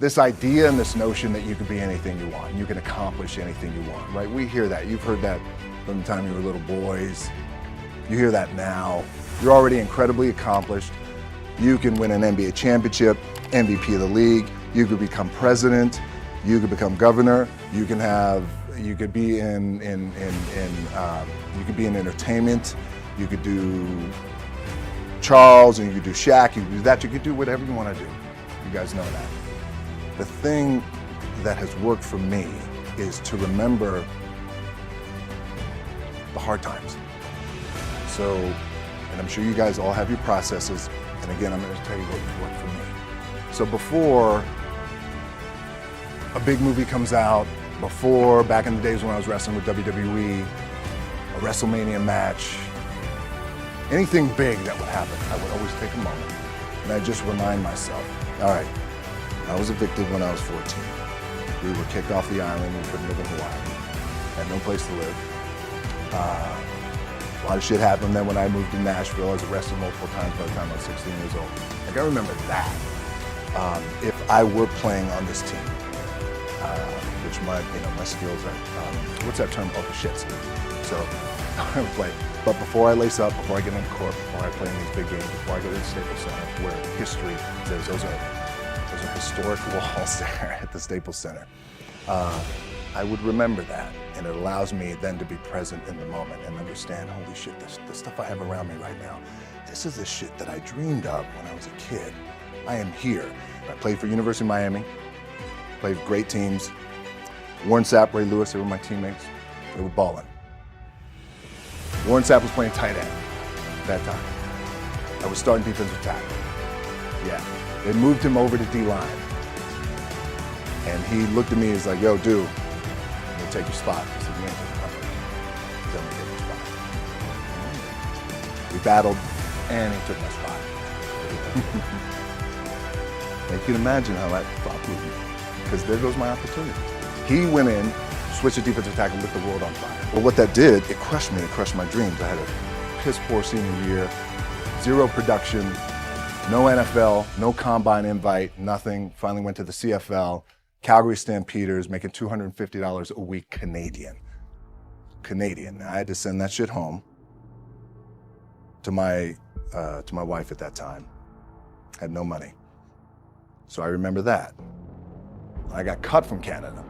this idea and this notion that you can be anything you want, you can accomplish anything you want, right? We hear that. You've heard that from the time you were little boys. You hear that now. You're already incredibly accomplished. You can win an NBA championship, MVP of the league. You could become president. You could become governor. You could be in entertainment. You could do Charles, and you could do Shaq. You could do that. You could do whatever you want to do. You guys know that. The thing that has worked for me is to remember the hard times. So, and I'm sure you guys all have your processes. And again, I'm going to tell you what worked for me. So before a big movie comes out, before back in the days when I was wrestling with WWE, a WrestleMania match, anything big that would happen, I would always take a moment and I just remind myself, all right, I was evicted when I was 14. We were kicked off the island. We couldn't live in Hawaii. Had no place to live. A lot of shit happened. Then when I moved to Nashville, I was arrested multiple times by the time I was 16 years old. Like, I remember that. If I were playing on this team, which my skills are, what's that term? Oh, shits. So I would play. But before I lace up, before I get on court, before I play in these big games, before I go to the Staples Center, where history, those are historic walls there at the Staples Center. I would remember that, and it allows me then to be present in the moment and understand, holy shit, the stuff I have around me right now, this is the shit that I dreamed of when I was a kid. I am here. I played for University of Miami, played with great teams. Warren Sapp, Ray Lewis, they were my teammates. They were balling. Warren Sapp was playing tight end at that time. I was starting defensive tackle. Yeah. They moved him over to D-line. And he looked at me, he's like, yo, dude, I'm gonna take your spot. I said, you ain't taking my spot. He's gonna take your spot. We battled, and he took my spot. And you can imagine how that fucked with me, because there goes my opportunity. He went in, switched to defensive tackle, lit the world on fire. But what that did, it crushed me, it crushed my dreams. I had a piss poor senior year, zero production, no NFL, no combine invite, nothing. Finally went to the CFL, Calgary Stampeders, making $250 a week Canadian. I had to send that shit home to my wife at that time. Had no money. So I remember that. I got cut from Canada.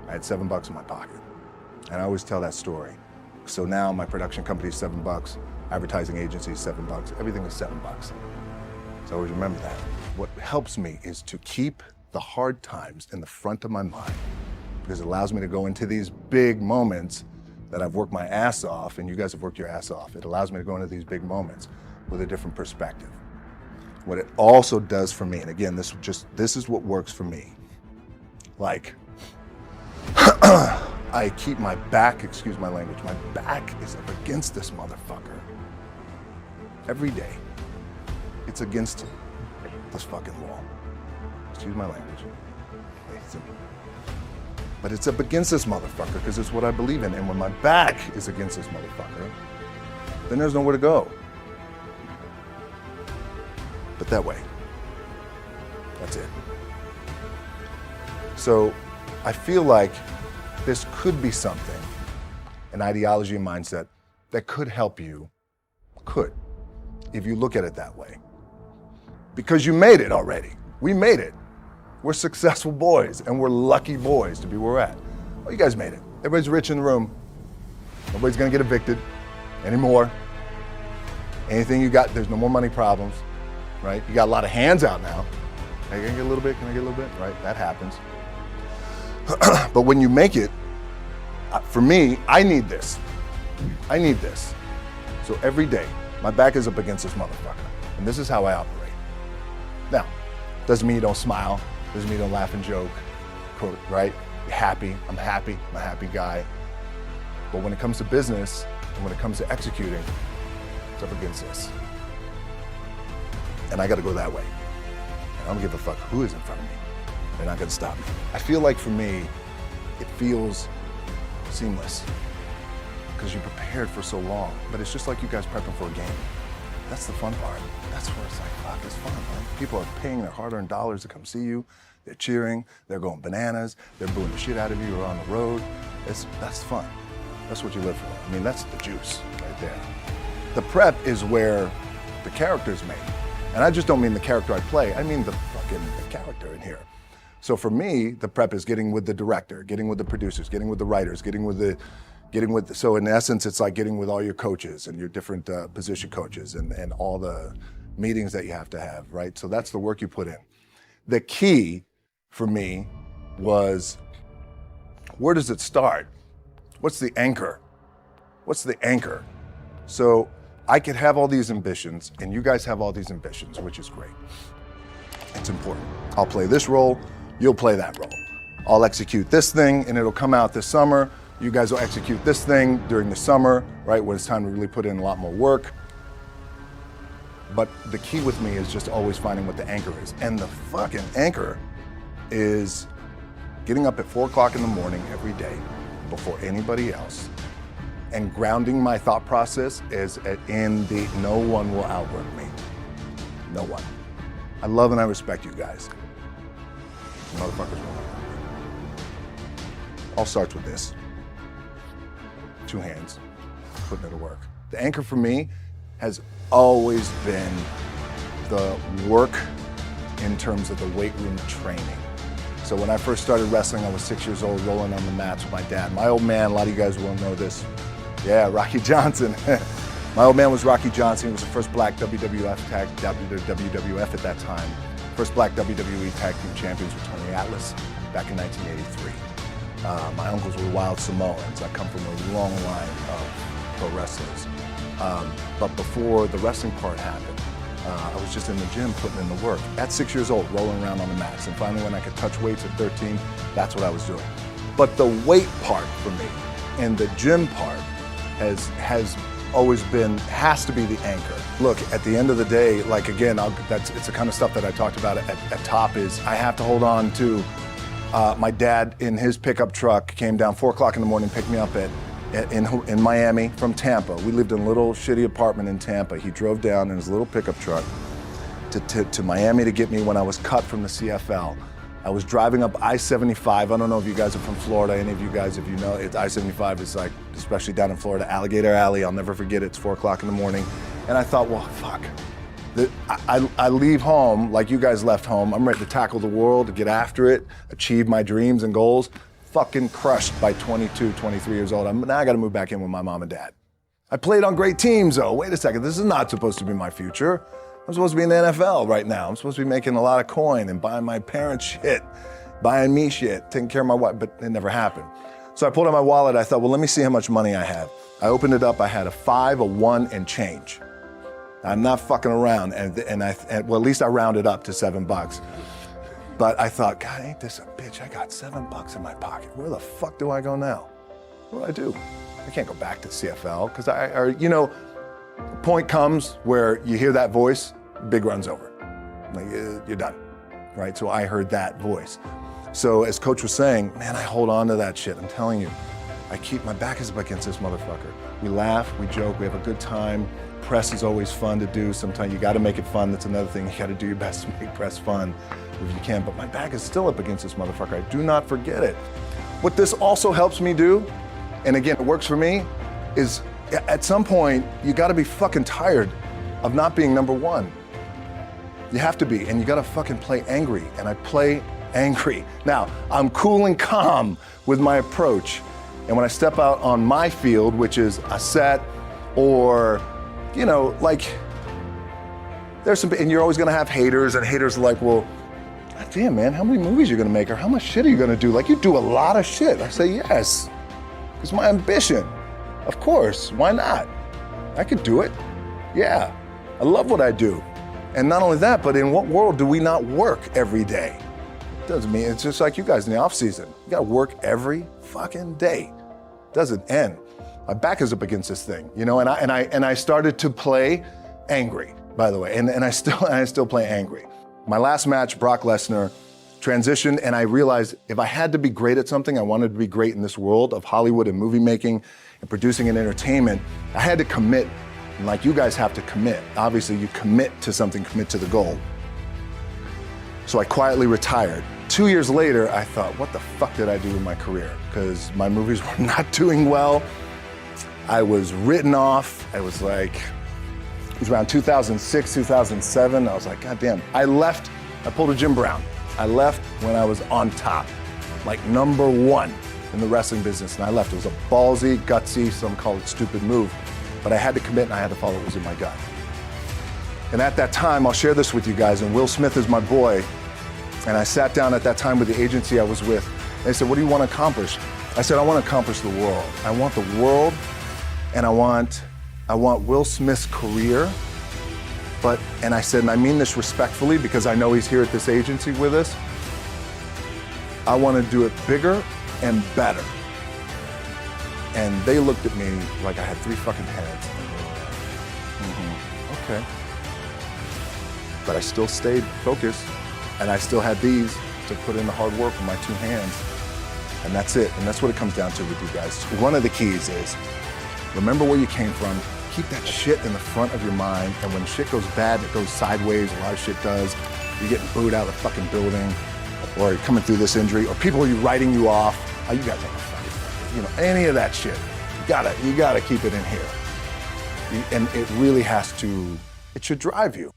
I had $7 in my pocket. And I always tell that story. So now my production company is $7, advertising agency is $7, everything is $7. So I always remember that. What helps me is to keep the hard times in the front of my mind, because it allows me to go into these big moments that I've worked my ass off, and you guys have worked your ass off. It allows me to go into these big moments with a different perspective. What it also does for me, and again, this is what works for me. Like, I keep my back, excuse my language, my back is up against this motherfucker. Every day, it's against this fucking wall. Excuse my language. But it's up against this motherfucker because it's what I believe in. And when my back is against this motherfucker, then there's nowhere to go. But that way. That's it. So I feel like this could be something, an ideology and mindset that could help you, if you look at it that way. Because you made it already. We made it. We're successful boys, and we're lucky boys to be where we're at. Well, you guys made it. Everybody's rich in the room. Nobody's gonna get evicted anymore. Anything you got, there's no more money problems, right? You got a lot of hands out now. Hey, can I get a little bit? Can I get a little bit? Right, that happens. But when you make it, for me, I need this. I need this. So every day, my back is up against this motherfucker, and this is how I operate. Now, doesn't mean you don't smile, doesn't mean you don't laugh and joke, right? You're happy, I'm a happy guy. But when it comes to business, and when it comes to executing, it's up against this. And I gotta go that way. And I don't give a fuck who is in front of me. They're not gonna stop me. I feel like for me, it feels seamless because you prepared for so long. But it's just like you guys prepping for a game. That's the fun part. That's where it's like, fuck, it's fun, man. People are paying their hard-earned dollars to come see you. They're cheering, they're going bananas, they're booing the shit out of you or on the road. That's fun. That's what you live for. I mean, that's the juice right there. The prep is where the character's made. And I just don't mean the character I play, I mean the character in here. So for me, the prep is getting with the director, getting with the producers, getting with the writers, so in essence, it's like getting with all your coaches and your different position coaches and all the meetings that you have to have, right? So that's the work you put in. The key for me was, where does it start? What's the anchor? What's the anchor? So I could have all these ambitions and you guys have all these ambitions, which is great. It's important. I'll play this role, you'll play that role. I'll execute this thing and it'll come out this summer. You guys will execute this thing during the summer, right? When it's time to really put in a lot more work. But the key with me is just always finding what the anchor is. And the fucking anchor is getting up at 4 o'clock in the morning every day before anybody else and grounding my thought process is in the no one will outwork me. No one. I love and I respect you guys. Motherfuckers will outwork me. All starts with this. 2 hands, putting it to work. The anchor for me has always been the work in terms of the weight room training. So when I first started wrestling, I was 6 years old, rolling on the mats with my dad. My old man, a lot of you guys will know this. Yeah, Rocky Johnson. My old man was Rocky Johnson. He was the first black WWF at that time. First black WWE tag team champions with Tony Atlas back in 1983. My uncles were wild Samoans. I come from a long line of pro wrestlers. But before the wrestling part happened, I was just in the gym putting in the work. At 6 years old, rolling around on the mats. And finally when I could touch weights at 13, that's what I was doing. But the weight part for me and the gym part has to be the anchor. Look, at the end of the day, like again, it's the kind of stuff that I talked about at top is I have to hold on to my dad in his pickup truck came down 4 o'clock in the morning, picked me up in Miami from Tampa. We lived in a little shitty apartment in Tampa. He drove down in his little pickup truck to Miami to get me when I was cut from the CFL. I was driving up I-75. I don't know if you guys are from Florida, any of you guys, if you know, I-75 is like, especially down in Florida, Alligator Alley. I'll never forget it. It's 4 o'clock in the morning. And I thought, well, fuck. I leave home like you guys left home. I'm ready to tackle the world, to get after it, achieve my dreams and goals. Fucking crushed by 22, 23 years old. Now I gotta move back in with my mom and dad. I played on great teams though. Wait a second, this is not supposed to be my future. I'm supposed to be in the NFL right now. I'm supposed to be making a lot of coin and buying my parents shit, buying me shit, taking care of my wife, but it never happened. So I pulled out my wallet, I thought, well, let me see how much money I have. I opened it up, I had a 5, a 1, and change. I'm not fucking around, well, at least I rounded up to $7. But I thought, God, ain't this a bitch? I got $7 in my pocket. Where the fuck do I go now? What do? I can't go back to CFL, because you know, the point comes where you hear that voice, big run's over. Like, you're done, right? So I heard that voice. So as Coach was saying, man, I hold on to that shit. I'm telling you, my back is up against this motherfucker. We laugh, we joke, we have a good time. Press is always fun to do. Sometimes you gotta make it fun. That's another thing. You gotta do your best to make press fun if you can. But my back is still up against this motherfucker. I do not forget it. What this also helps me do, and again, it works for me, is at some point, you gotta be fucking tired of not being number one. You have to be, and you gotta fucking play angry, and I play angry. Now, I'm cool and calm with my approach, and when I step out on my field, which is a set, or, you know, like, there's some, and you're always gonna have haters, and haters are like, well, God damn, man, how many movies are you gonna make, or how much shit are you gonna do? Like, you do a lot of shit. I say, yes, it's my ambition. Of course, why not? I could do it. Yeah, I love what I do. And not only that, but in what world do we not work every day? It doesn't mean, it's just like you guys in the off season. You gotta work every fucking day. It doesn't end. My back is up against this thing, you know, and I started to play angry, by the way, and I still play angry. My last match, Brock Lesnar, transitioned, and I realized if I had to be great at something, I wanted to be great in this world of Hollywood and movie making and producing and entertainment, I had to commit And like you guys have to commit. Obviously, you commit to something, commit to the goal. So I quietly retired. 2 years later, I thought, what the fuck did I do with my career? Because my movies were not doing well. I was written off. It was around 2006, 2007. I was like, God damn. I pulled a Jim Brown. I left when I was on top, like #1 in the wrestling business, and I left. It was a ballsy, gutsy, some call it stupid move, but I had to commit and I had to follow what was in my gut. And at that time, I'll share this with you guys, and Will Smith is my boy, and I sat down at that time with the agency I was with, and they said, what do you want to accomplish? I said, I want to accomplish the world. I want the world, and I want Will Smith's career, and I said, and I mean this respectfully because I know he's here at this agency with us, I want to do it bigger and better. And they looked at me like I had 3 fucking heads. Okay. But I still stayed focused, and I still had these to put in the hard work with my 2 hands. And that's it, and that's what it comes down to with you guys. One of the keys is, remember where you came from, keep that shit in the front of your mind, and when shit goes bad, it goes sideways, a lot of shit does. You're getting booed out of the fucking building, or you're coming through this injury, or people are writing you off. Oh, you guys ain't fucking, any of that shit. You gotta keep it in here. And it really it should drive you.